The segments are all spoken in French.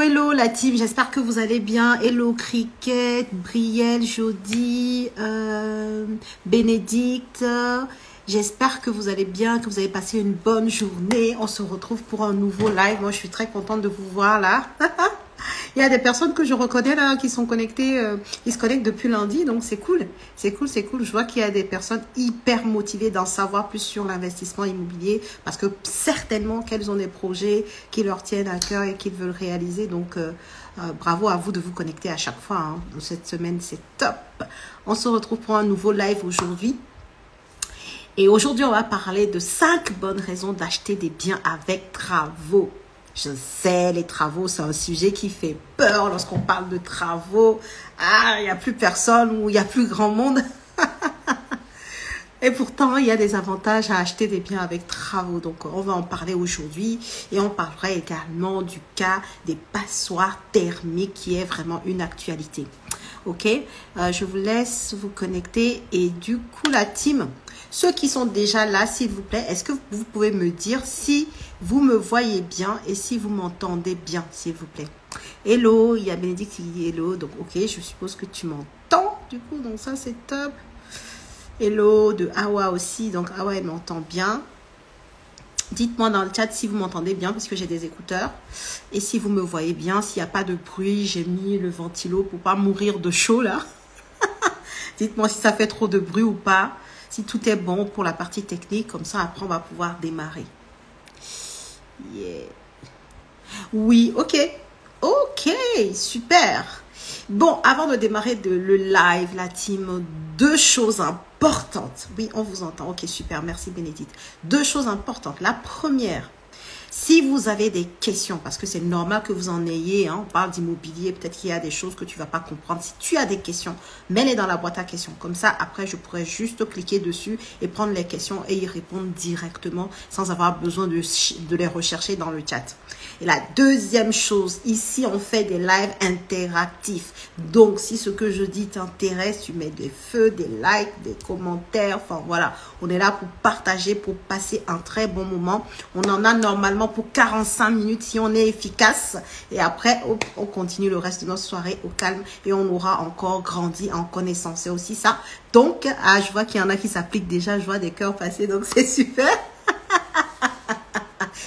hello la team, j'espère que vous allez bien. Hello Cricket, Brielle, Jody, Bénédicte. J'espère que vous allez bien, que vous avez passé une bonne journée. On se retrouve pour un nouveau live. Moi, je suis très contente de vous voir là. Il y a des personnes que je reconnais là qui sont connectées, ils se connectent depuis lundi, donc c'est cool. C'est cool, c'est cool. Je vois qu'il y a des personnes hyper motivées d'en savoir plus sur l'investissement immobilier parce que certainement qu'elles ont des projets qui leur tiennent à cœur et qu'ils veulent réaliser. Donc, bravo à vous de vous connecter à chaque fois. Hein. Cette semaine, c'est top. On se retrouve pour un nouveau live aujourd'hui. Et aujourd'hui, on va parler de 5 bonnes raisons d'acheter des biens avec travaux. Je sais, les travaux, c'est un sujet qui fait peur lorsqu'on parle de travaux. Ah, il n'y a plus personne ou il n'y a plus grand monde. Et pourtant, il y a des avantages à acheter des biens avec travaux. Donc, on va en parler aujourd'hui. Et on parlera également du cas des passoires thermiques qui est vraiment une actualité. Ok, je vous laisse vous connecter. Et du coup, la team, ceux qui sont déjà là, s'il vous plaît, est-ce que vous pouvez me dire si vous me voyez bien et si vous m'entendez bien, s'il vous plaît. Hello, il y a Bénédicte qui dit hello. Donc, ok, je suppose que tu m'entends. Du coup, donc ça, c'est top. Hello de Awa aussi. Donc, Awa, elle m'entend bien. Dites-moi dans le chat si vous m'entendez bien parce que j'ai des écouteurs. Et si vous me voyez bien, s'il n'y a pas de bruit, j'ai mis le ventilo pour pas mourir de chaud là. Dites-moi si ça fait trop de bruit ou pas. Si tout est bon pour la partie technique, comme ça après on va pouvoir démarrer. Yeah. Oui, ok. Ok, super. Bon, avant de démarrer le live, la team, 2 choses importantes. Oui, on vous entend. Ok, super. Merci Bénédicte. 2 choses importantes. La première, si vous avez des questions, parce que c'est normal que vous en ayez, hein, on parle d'immobilier, peut-être qu'il y a des choses que tu ne vas pas comprendre. Si tu as des questions, mets-les dans la boîte à questions. Comme ça, après, je pourrais juste cliquer dessus et prendre les questions et y répondre directement sans avoir besoin de les rechercher dans le chat. Et la deuxième chose, ici, on fait des lives interactifs. Donc, si ce que je dis t'intéresse, tu mets des feux, des likes, des commentaires. Enfin, voilà. On est là pour partager, pour passer un très bon moment. On en a normalement pour 45 minutes si on est efficace. Et après, on continue le reste de notre soirée au calme et on aura encore grandi en connaissance. C'est aussi ça. Donc, je vois qu'il y en a qui s'appliquent déjà. Je vois des cœurs passer. Donc, c'est super.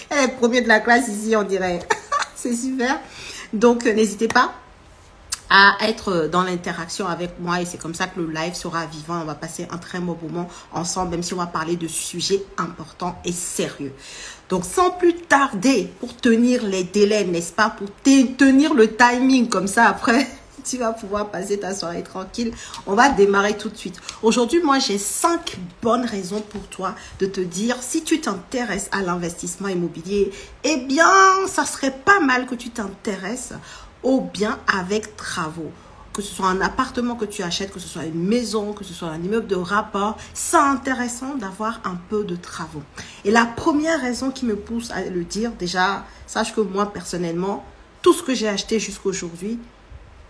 Elle est premier de la classe ici, on dirait. C'est super. Donc, n'hésitez pas à être dans l'interaction avec moi et c'est comme ça que le live sera vivant. On va passer un très bon moment ensemble, même si on va parler de sujets importants et sérieux. Donc, sans plus tarder, pour tenir les délais, n'est-ce pas, pour tenir le timing, comme ça, après, tu vas pouvoir passer ta soirée tranquille. On va démarrer tout de suite. Aujourd'hui, moi, j'ai 5 bonnes raisons pour toi de te dire, si tu t'intéresses à l'investissement immobilier, eh bien, ça serait pas mal que tu t'intéresses aux biens avec travaux. Que ce soit un appartement que tu achètes, que ce soit une maison, que ce soit un immeuble de rapport, c'est intéressant d'avoir un peu de travaux. Et la première raison qui me pousse à le dire, déjà, sache que moi, personnellement, tout ce que j'ai acheté jusqu'aujourd'hui,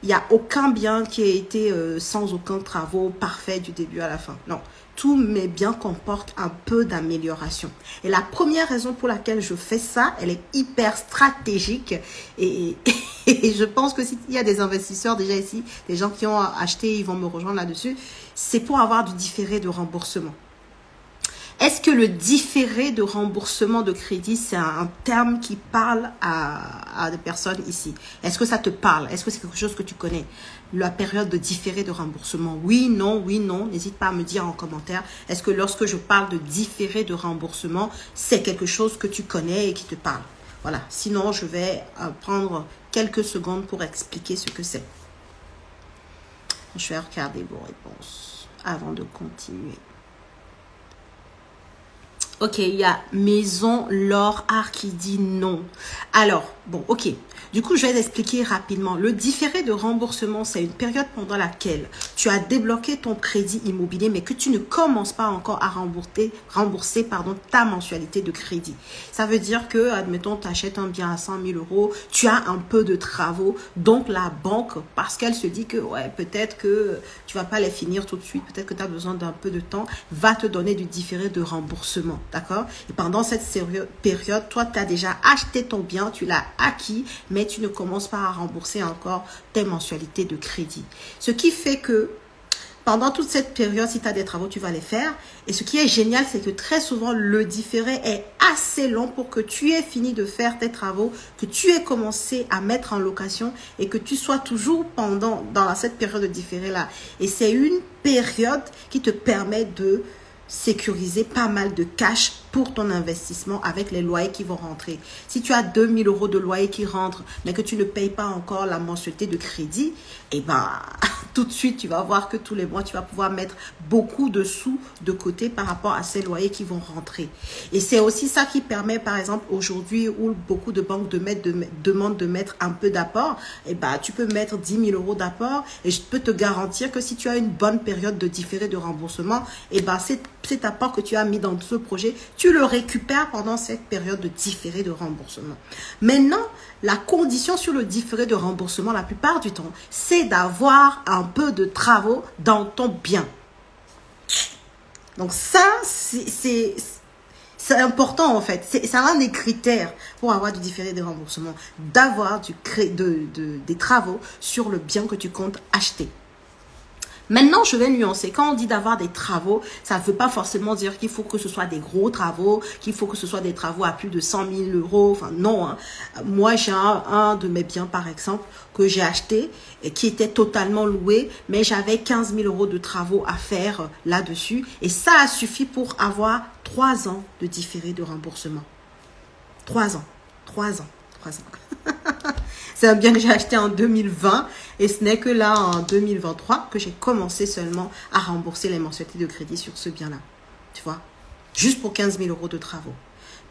il n'y a aucun bien qui a été sans aucun travaux parfait du début à la fin. Non, tous mes biens comportent un peu d'amélioration. Et la première raison pour laquelle je fais ça, elle est hyper stratégique. Et je pense que s'il y a des investisseurs déjà ici, des gens qui ont acheté, ils vont me rejoindre là-dessus, c'est pour avoir du différé de remboursement. Est-ce que le différé de remboursement de crédit, c'est un terme qui parle à des personnes ici? Est-ce que ça te parle? Est-ce que c'est quelque chose que tu connais? La période de différé de remboursement? Oui, non, n'hésite pas à me dire en commentaire. Est-ce que lorsque je parle de différé de remboursement, c'est quelque chose que tu connais et qui te parle? Voilà, sinon je vais prendre quelques secondes pour expliquer ce que c'est. Je vais regarder vos réponses avant de continuer. Ok, il y a Maison Laure Art qui dit non. Alors, bon, ok. Du coup, je vais t'expliquer rapidement. Le différé de remboursement, c'est une période pendant laquelle tu as débloqué ton crédit immobilier, mais que tu ne commences pas encore à rembourser ta mensualité de crédit. Ça veut dire que, admettons, tu achètes un bien à 100 000 €, tu as un peu de travaux. Donc, la banque, parce qu'elle se dit que, ouais, peut-être que tu vas pas les finir tout de suite, peut-être que tu as besoin d'un peu de temps, va te donner du différé de remboursement. D'accord? Et pendant cette période, toi, tu as déjà acheté ton bien, tu l'as acquis, mais mais tu ne commences pas à rembourser encore tes mensualités de crédit. Ce qui fait que pendant toute cette période, si tu as des travaux, tu vas les faire. Et ce qui est génial, c'est que très souvent, le différé est assez long pour que tu aies fini de faire tes travaux, que tu aies commencé à mettre en location et que tu sois toujours dans cette période de différé-là. Et c'est une période qui te permet de sécuriser pas mal de cash pour ton investissement avec les loyers qui vont rentrer. Si tu as 2000 € de loyer qui rentrent, mais que tu ne payes pas encore la mensualité de crédit, eh ben, tout de suite, tu vas voir que tous les mois, tu vas pouvoir mettre beaucoup de sous de côté par rapport à ces loyers qui vont rentrer. Et c'est aussi ça qui permet, par exemple, aujourd'hui, où beaucoup de banques demandent de mettre un peu d'apport, eh ben, tu peux mettre 10 000 € d'apport et je peux te garantir que si tu as une bonne période de différé de remboursement, eh ben, cet apport que tu as mis dans ce projet, tu le récupères pendant cette période de différé de remboursement. Maintenant, la condition sur le différé de remboursement, la plupart du temps, c'est d'avoir un peu de travaux dans ton bien. Donc ça, c'est important en fait. C'est un des critères pour avoir du différé de remboursement, d'avoir des travaux sur le bien que tu comptes acheter. Maintenant, je vais nuancer. Quand on dit d'avoir des travaux, ça ne veut pas forcément dire qu'il faut que ce soit des gros travaux, qu'il faut que ce soit des travaux à plus de 100 000 €. Enfin, non. Hein. Moi, j'ai un de mes biens, par exemple, que j'ai acheté et qui était totalement loué, mais j'avais 15 000 € de travaux à faire là-dessus. Et ça a suffi pour avoir 3 ans de différé de remboursement. 3 ans. 3 ans. 3 ans. C'est un bien que j'ai acheté en 2020 et ce n'est que là en 2023 que j'ai commencé seulement à rembourser les mensualités de crédit sur ce bien-là. Tu vois, juste pour 15 000 € de travaux.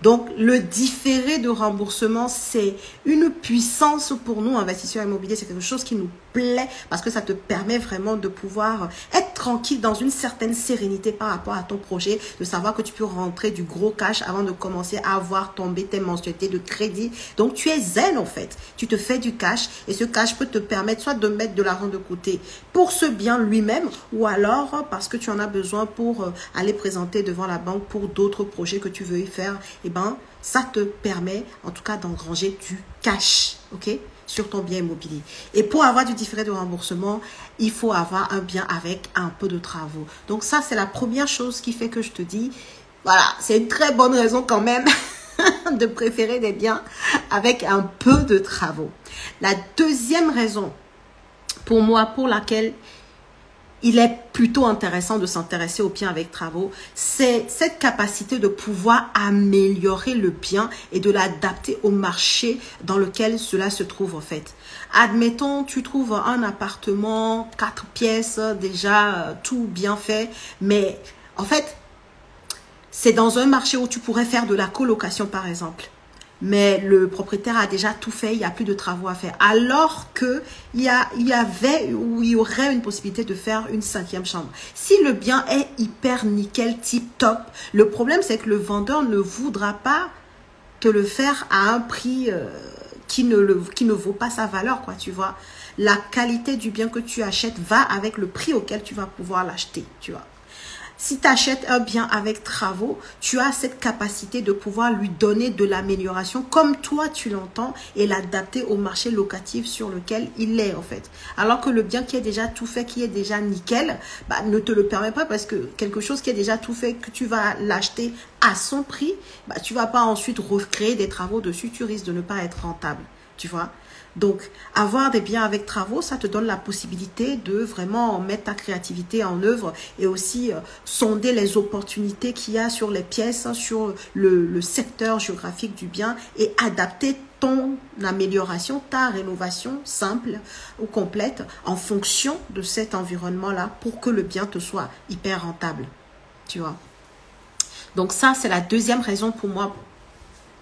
Donc, le différé de remboursement, c'est une puissance pour nous, investisseurs immobiliers. C'est quelque chose qui nous plaît parce que ça te permet vraiment de pouvoir être tranquille dans une certaine sérénité par rapport à ton projet, de savoir que tu peux rentrer du gros cash avant de commencer à voir tomber tes mensualités de crédit. Donc, tu es zen en fait. Tu te fais du cash et ce cash peut te permettre soit de mettre de l'argent de côté pour ce bien lui-même ou alors parce que tu en as besoin pour aller présenter devant la banque pour d'autres projets que tu veux y faire. Eh ben, ça te permet en tout cas d'engranger du cash, ok, sur ton bien immobilier. Et pour avoir du différé de remboursement, il faut avoir un bien avec un peu de travaux. Donc ça, c'est la première chose qui fait que je te dis, voilà, c'est une très bonne raison quand même de préférer des biens avec un peu de travaux. La deuxième raison pour moi, pour laquelle il est plutôt intéressant de s'intéresser aux biens avec travaux, c'est cette capacité de pouvoir améliorer le bien et de l'adapter au marché dans lequel cela se trouve en fait. Admettons, tu trouves un appartement, 4 pièces, déjà tout bien fait, mais en fait, c'est dans un marché où tu pourrais faire de la colocation par exemple. Mais le propriétaire a déjà tout fait, il n'y a plus de travaux à faire. Alors qu'il y aurait une possibilité de faire une 5e chambre. Si le bien est hyper nickel, tip top, le problème c'est que le vendeur ne voudra pas te le faire à un prix qui ne vaut pas sa valeur, quoi, tu vois. La qualité du bien que tu achètes va avec le prix auquel tu vas pouvoir l'acheter, tu vois. Si tu achètes un bien avec travaux, tu as cette capacité de pouvoir lui donner de l'amélioration comme toi tu l'entends et l'adapter au marché locatif sur lequel il est en fait. Alors que le bien qui est déjà tout fait, qui est déjà nickel, bah, ne te le permet pas parce que quelque chose qui est déjà tout fait, que tu vas l'acheter à son prix, bah, tu ne vas pas ensuite recréer des travaux dessus, tu risques de ne pas être rentable, tu vois. Donc, avoir des biens avec travaux, ça te donne la possibilité de vraiment mettre ta créativité en œuvre et aussi sonder les opportunités qu'il y a sur les pièces, sur le secteur géographique du bien et adapter ton amélioration, ta rénovation simple ou complète en fonction de cet environnement-là pour que le bien te soit hyper rentable, tu vois. Donc ça, c'est la deuxième raison pour moi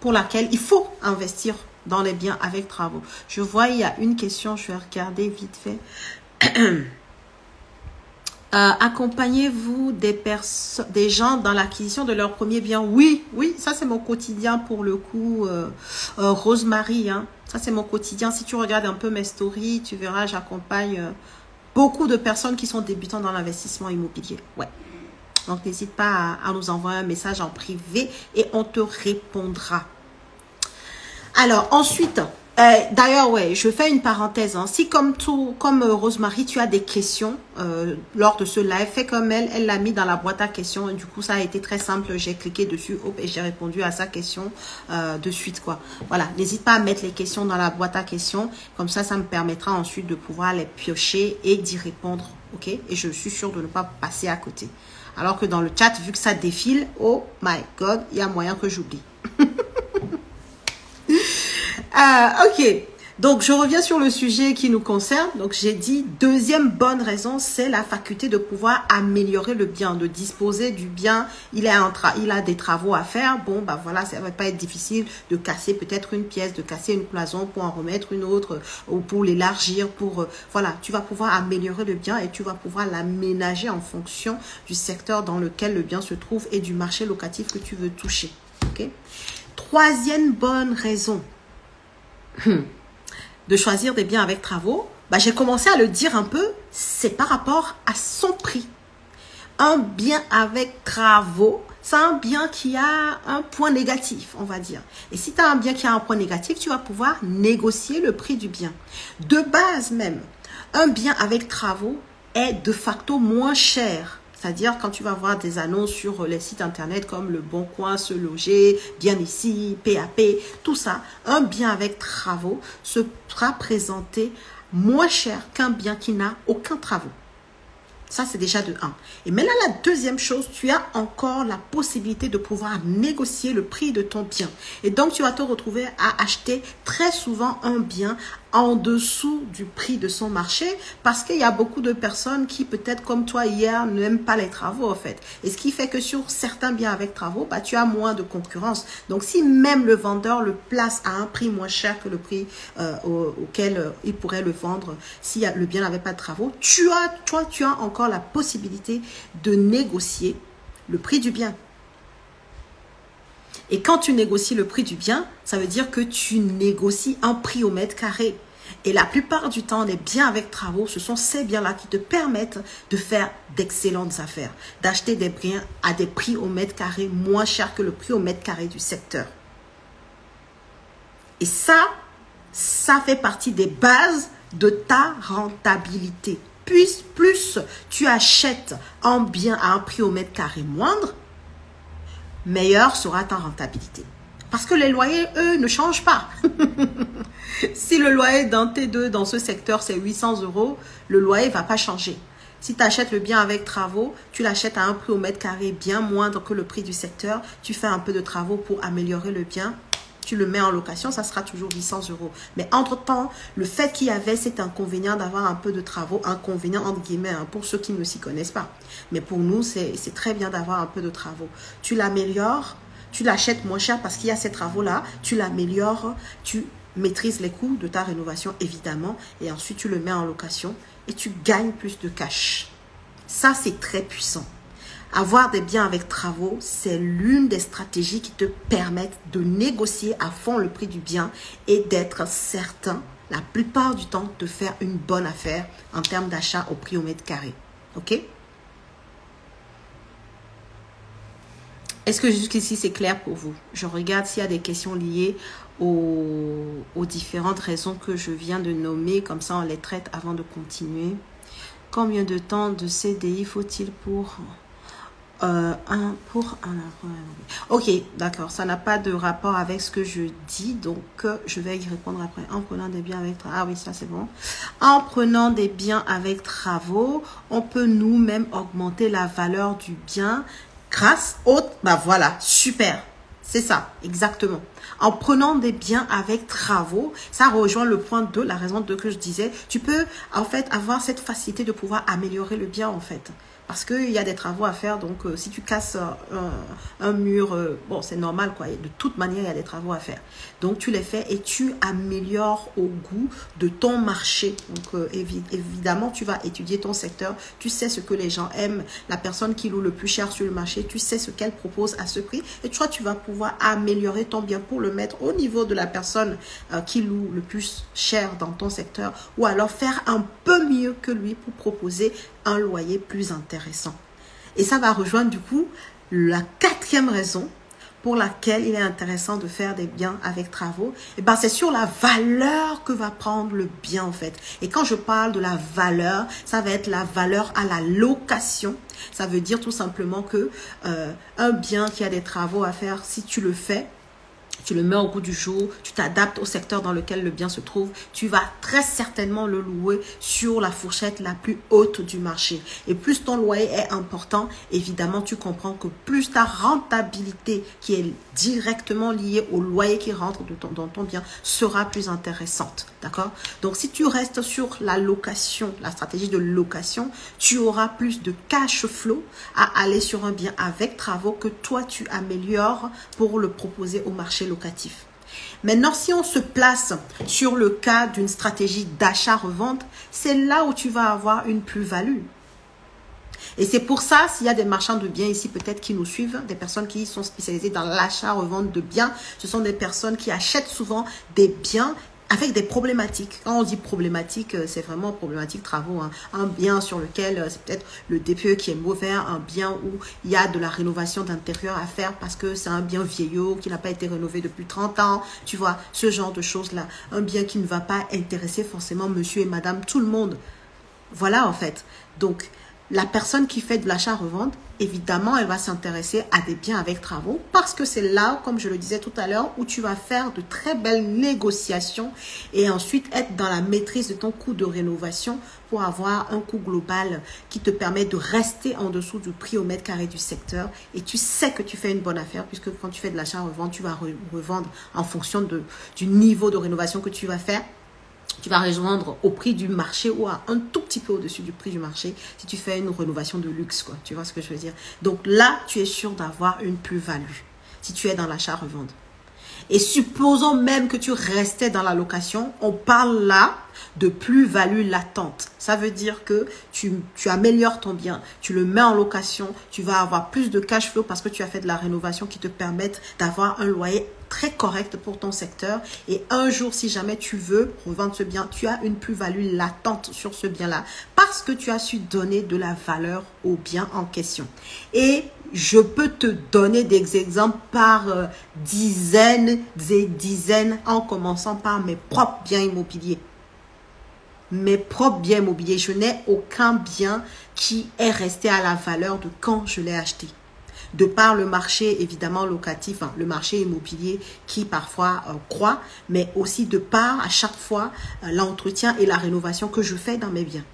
pour laquelle il faut investir dans les biens avec travaux. Je vois, il y a une question, je vais regarder vite fait. Accompagnez-vous des gens dans l'acquisition de leur premier bien? Oui, ça c'est mon quotidien pour le coup, Rosemary. Hein. Ça c'est mon quotidien. Si tu regardes un peu mes stories, tu verras, j'accompagne beaucoup de personnes qui sont débutantes dans l'investissement immobilier. Ouais. Donc n'hésite pas à nous envoyer un message en privé et on te répondra. Alors ensuite, D'ailleurs, ouais, je fais une parenthèse. Hein. Si comme Rosemary, tu as des questions lors de ce live, fais comme elle l'a mis dans la boîte à questions. Et du coup, ça a été très simple. J'ai cliqué dessus et j'ai répondu à sa question de suite, quoi. Voilà, n'hésite pas à mettre les questions dans la boîte à questions. Comme ça me permettra ensuite de pouvoir les piocher et d'y répondre, ok? Et je suis sûre de ne pas passer à côté. Alors que dans le chat, vu que ça défile, oh my God, il y a moyen que j'oublie. Ok, donc je reviens sur le sujet qui nous concerne. Donc j'ai dit, deuxième bonne raison, c'est la faculté de pouvoir améliorer le bien, de disposer du bien. Il a des travaux à faire. Bon, bah voilà, ça va pas être difficile de casser peut-être une pièce, de casser une cloison pour en remettre une autre ou pour l'élargir. Voilà, tu vas pouvoir améliorer le bien et tu vas pouvoir l'aménager en fonction du secteur dans lequel le bien se trouve et du marché locatif que tu veux toucher. Ok. Troisième bonne raison de choisir des biens avec travaux, bah, j'ai commencé à le dire un peu, c'est par rapport à son prix. Un bien avec travaux, c'est un bien qui a un point négatif, on va dire. Et si tu as un bien qui a un point négatif, tu vas pouvoir négocier le prix du bien. De base même, un bien avec travaux est de facto moins cher. C'est-à-dire quand tu vas voir des annonces sur les sites internet comme Le Bon Coin, Se Loger, Bien Ici, PAP, tout ça, un bien avec travaux sera présenté moins cher qu'un bien qui n'a aucun travaux. Ça, c'est déjà de 1. Et maintenant, la deuxième chose, tu as encore la possibilité de pouvoir négocier le prix de ton bien. Et donc, tu vas te retrouver à acheter très souvent un bien en dessous du prix de son marché parce qu'il y a beaucoup de personnes qui, peut-être comme toi hier, n'aiment pas les travaux, en fait. Et ce qui fait que sur certains biens avec travaux, bah, tu as moins de concurrence. Donc, si même le vendeur le place à un prix moins cher que le prix auquel il pourrait le vendre si le bien n'avait pas de travaux, tu as encore la possibilité de négocier le prix du bien. Et quand tu négocies le prix du bien, ça veut dire que tu négocies un prix au mètre carré. Et la plupart du temps, les biens avec travaux, ce sont ces biens-là qui te permettent de faire d'excellentes affaires, d'acheter des biens à des prix au mètre carré moins chers que le prix au mètre carré du secteur. Et ça fait partie des bases de ta rentabilité. Plus tu achètes un bien à un prix au mètre carré moindre, meilleure sera ta rentabilité. Parce que les loyers, eux, ne changent pas. Si le loyer d'un T2 dans ce secteur, c'est 800 €, le loyer ne va pas changer. Si tu achètes le bien avec travaux, tu l'achètes à un prix au mètre carré bien moindre que le prix du secteur. Tu fais un peu de travaux pour améliorer le bien. Tu le mets en location, ça sera toujours 800 €. Mais entre-temps, le fait qu'il y avait cet inconvénient d'avoir un peu de travaux, inconvénient entre guillemets, hein, pour ceux qui ne s'y connaissent pas. Mais pour nous, c'est très bien d'avoir un peu de travaux. Tu l'améliores, tu l'achètes moins cher parce qu'il y a ces travaux-là, tu l'améliores, tu maîtrises les coûts de ta rénovation évidemment, et ensuite tu le mets en location et tu gagnes plus de cash. Ça, c'est très puissant. Avoir des biens avec travaux, c'est l'une des stratégies qui te permettent de négocier à fond le prix du bien et d'être certain, la plupart du temps, de faire une bonne affaire en termes d'achat au prix au mètre carré. Ok? Est-ce que jusqu'ici, c'est clair pour vous? Je regarde s'il y a des questions liées aux différentes raisons que je viens de nommer. Comme ça, on les traite avant de continuer. Combien de temps de CDI faut-il pour... Ok, d'accord, ça n'a pas de rapport avec ce que je dis, donc je vais y répondre après. En prenant des biens avec travaux, ah oui, ça c'est bon. En prenant des biens avec travaux, on peut nous-mêmes augmenter la valeur du bien grâce au... Bah voilà, super, c'est ça, exactement. En prenant des biens avec travaux, ça rejoint le point 2, la raison 2 que je disais. Tu peux en fait avoir cette facilité de pouvoir améliorer le bien en fait. Parce qu'il y a des travaux à faire, donc si tu casses un mur, bon c'est normal quoi, de toute manière il y a des travaux à faire. Donc tu les fais et tu améliores au goût de ton marché. Donc évidemment tu vas étudier ton secteur, tu sais ce que les gens aiment, la personne qui loue le plus cher sur le marché, tu sais ce qu'elle propose à ce prix. Et toi tu vas pouvoir améliorer ton bien pour le mettre au niveau de la personne qui loue le plus cher dans ton secteur. Ou alors faire un peu mieux que lui pour proposer un loyer plus intéressant. Et ça va rejoindre du coup la quatrième raison pour laquelle il est intéressant de faire des biens avec travaux, et ben c'est sur la valeur que va prendre le bien en fait. Et quand je parle de la valeur, ça va être la valeur à la location. Ça veut dire tout simplement que un bien qui a des travaux à faire, si tu le fais, tu le mets au goût du jour, tu t'adaptes au secteur dans lequel le bien se trouve, tu vas très certainement le louer sur la fourchette la plus haute du marché. Et plus ton loyer est important, évidemment, tu comprends que plus ta rentabilité qui est directement liée au loyer qui rentre dans ton bien sera plus intéressante. D'accord? Donc, si tu restes sur la location, la stratégie de location, tu auras plus de cash flow à aller sur un bien avec travaux que toi, tu améliores pour le proposer au marché locatif. Maintenant, si on se place sur le cas d'une stratégie d'achat-revente, c'est là où tu vas avoir une plus-value. Et c'est pour ça, s'il y a des marchands de biens ici peut-être qui nous suivent, des personnes qui sont spécialisées dans l'achat-revente de biens, ce sont des personnes qui achètent souvent des biens avec des problématiques. Quand on dit problématique, c'est vraiment problématique travaux. Hein. Un bien sur lequel c'est peut-être le DPE qui est mauvais, un bien où il y a de la rénovation d'intérieur à faire parce que c'est un bien vieillot qui n'a pas été rénové depuis 30 ans. Tu vois, ce genre de choses-là. Un bien qui ne va pas intéresser forcément monsieur et madame, tout le monde. Voilà en fait. Donc, la personne qui fait de l'achat-revente, évidemment, elle va s'intéresser à des biens avec travaux parce que c'est là, comme je le disais tout à l'heure, où tu vas faire de très belles négociations et ensuite être dans la maîtrise de ton coût de rénovation pour avoir un coût global qui te permet de rester en dessous du prix au mètre carré du secteur. Et tu sais que tu fais une bonne affaire puisque quand tu fais de l'achat-revente, tu vas revendre en fonction du niveau de rénovation que tu vas faire. Tu vas rejoindre au prix du marché ou à un tout petit peu au-dessus du prix du marché si tu fais une rénovation de luxe, quoi. Tu vois ce que je veux dire? Donc là, tu es sûr d'avoir une plus-value si tu es dans l'achat-revente. Et supposons même que tu restais dans la location, on parle là de plus-value latente. Ça veut dire que tu améliores ton bien, tu le mets en location, tu vas avoir plus de cash flow parce que tu as fait de la rénovation qui te permettent d'avoir un loyer très correct pour ton secteur. Et un jour, si jamais tu veux revendre ce bien, tu as une plus-value latente sur ce bien-là parce que tu as su donner de la valeur au bien en question. Et je peux te donner des exemples par dizaines et dizaines en commençant par mes propres biens immobiliers. Mes propres biens immobiliers. Je n'ai aucun bien qui est resté à la valeur de quand je l'ai acheté. De par le marché évidemment locatif, hein, le marché immobilier qui parfois croît, mais aussi de par à chaque fois l'entretien et la rénovation que je fais dans mes biens.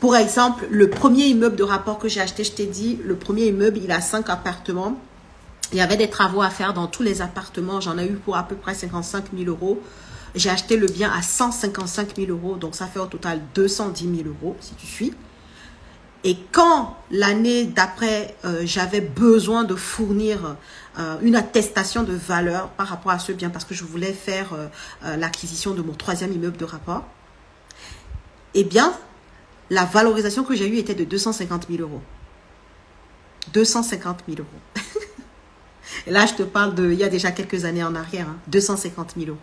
Pour exemple, le premier immeuble de rapport que j'ai acheté, je t'ai dit, le premier immeuble, il a 5 appartements. Il y avait des travaux à faire dans tous les appartements. J'en ai eu pour à peu près 55 000 euros. J'ai acheté le bien à 155 000 euros. Donc, ça fait au total 210 000 euros, si tu suis. Et quand l'année d'après, j'avais besoin de fournir une attestation de valeur par rapport à ce bien, parce que je voulais faire l'acquisition de mon 3e immeuble de rapport, eh bien, la valorisation que j'ai eue était de 250 000 euros. 250 000 euros. Et là, je te parle de, il y a déjà quelques années en arrière, hein, 250 000 euros.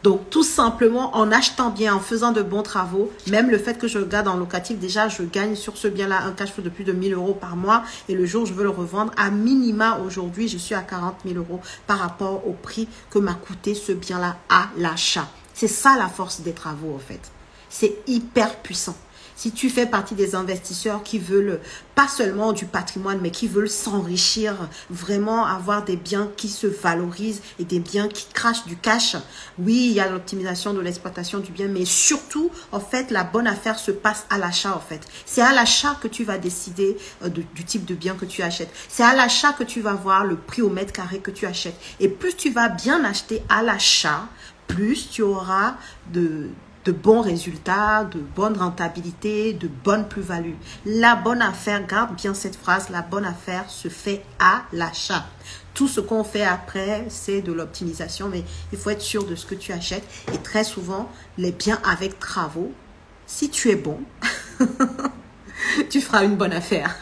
Donc, tout simplement, en achetant bien, en faisant de bons travaux, même le fait que je garde en locatif, déjà, je gagne sur ce bien-là un cash flow de plus de 1 000 euros par mois. Et le jour où je veux le revendre, à minima, aujourd'hui, je suis à 40 000 euros par rapport au prix que m'a coûté ce bien-là à l'achat. C'est ça la force des travaux, en fait. C'est hyper puissant. Si tu fais partie des investisseurs qui veulent pas seulement du patrimoine, mais qui veulent s'enrichir, vraiment avoir des biens qui se valorisent et des biens qui crachent du cash. Oui, il y a l'optimisation de l'exploitation du bien, mais surtout, en fait, la bonne affaire se passe à l'achat, en fait. C'est à l'achat que tu vas décider du type de bien que tu achètes. C'est à l'achat que tu vas voir le prix au mètre carré que tu achètes. Et plus tu vas bien acheter à l'achat, plus tu auras de bons résultats, de bonnes rentabilités, de bonnes plus-values. La bonne affaire, garde bien cette phrase, la bonne affaire se fait à l'achat. Tout ce qu'on fait après, c'est de l'optimisation, mais il faut être sûr de ce que tu achètes. Et très souvent, les biens avec travaux, si tu es bon, tu feras une bonne affaire.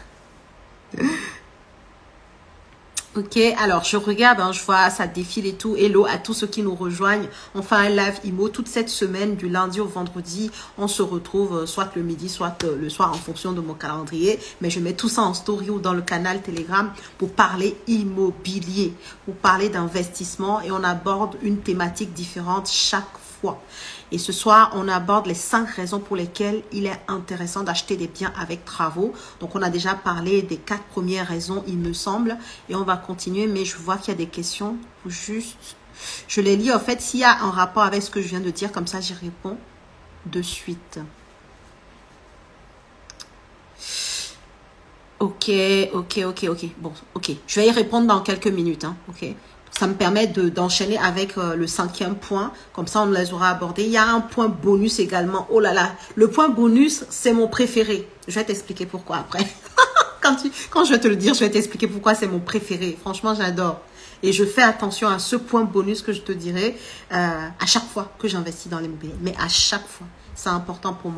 Ok, alors je regarde, hein, je vois ça défile et tout. Hello à tous ceux qui nous rejoignent. On fait un live IMO toute cette semaine, du lundi au vendredi. On se retrouve soit le midi, soit le soir en fonction de mon calendrier. Mais je mets tout ça en story ou dans le canal Telegram pour parler immobilier, pour parler d'investissement et on aborde une thématique différente chaque fois. Et ce soir, on aborde les 5 raisons pour lesquelles il est intéressant d'acheter des biens avec travaux. Donc, on a déjà parlé des 4 premières raisons, il me semble. Et on va continuer, mais je vois qu'il y a des questions. Juste, je les lis. En fait, s'il y a un rapport avec ce que je viens de dire, comme ça, j'y réponds de suite. Ok. Bon, ok. Je vais y répondre dans quelques minutes. Hein. Ok. Ça me permet d'enchaîner avec le 5e point. Comme ça, on les aura abordés. Il y a un point bonus également. Oh là là. Le point bonus, c'est mon préféré. Je vais t'expliquer pourquoi après. Quand je vais te le dire, je vais t'expliquer pourquoi c'est mon préféré. Franchement, j'adore. Et je fais attention à ce point bonus que je te dirai à chaque fois que j'investis dans l'immobilier. Mais à chaque fois, c'est important pour moi.